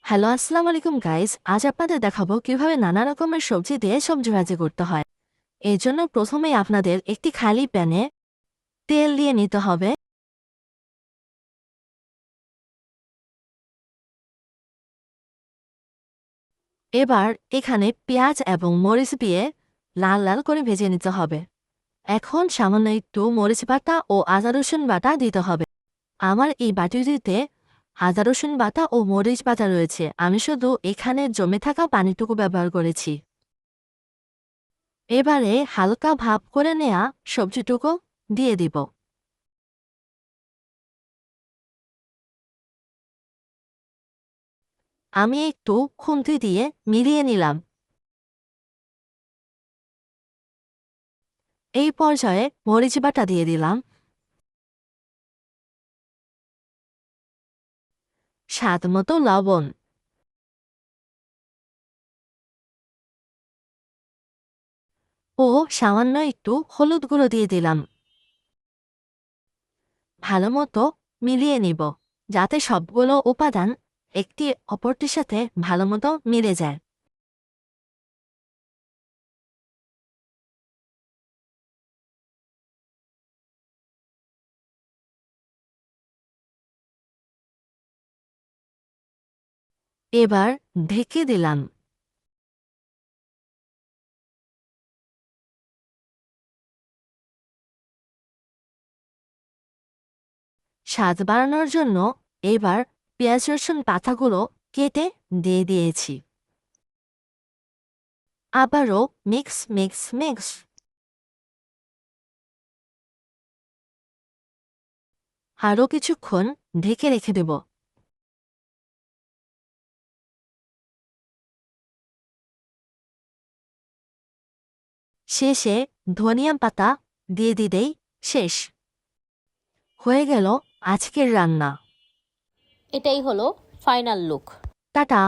Hello, আসসালামু আলাইকুম guys. আজ আপনাদের দেখাবো কিভাবে নানা রকমের সবজি দিয়ে সবজি ভাজি করতে হয়। এর জন্য প্রথমেই আপনাদের একটি খালি প্যানে তেল দিয়ে নিতে হবে। এবার এখানে পেঁয়াজ এবং মরিচ দিয়ে লাল লাল করে ভেজে নিতে হবে। এখন সামান্য একটু মরিচ বাটা ও আদা রসুন বাটা দিতে হবে। আমার এই বাটিটিতে আদা রসুন বাটা ও মরিচ বাটা রয়েছে। আমি শুধু এখানে জমে থাকা পানিটুকু ব্যবহার করেছি। এবারে হালকা ভাপ করে নেয়া সবজিটুকু দিয়ে দিব। আমি একটু খুন্তি দিয়ে মিলিয়ে নিলাম। এই পর্যায়ে মরিচ বাটা দিয়ে দিলাম, স্বাদ মতো লবণ ও সামান্য একটু হলুদ গুঁড়ো দিয়ে দিলাম। ভালো মতো মিলিয়ে নিব, যাতে সবগুলো উপাদান একটি অপরটির সাথে ভালো মতো মিলে যায়। এবার ঢেকে দিলাম। স্বাদ বাড়ানোর জন্য এবার পেঁয়াজ রসুন পাতাগুলো কেটে দিয়ে দিয়েছি। আবারও মিক্স মিক্স মিক্স। আরও কিছুক্ষণ ঢেকে রেখে দেব। শেষে ধনিয়া পাতা দিয়ে দিলেই শেষ হয়ে গেল আজকের রান্না। এটাই হলো ফাইনাল লুক। টাটা।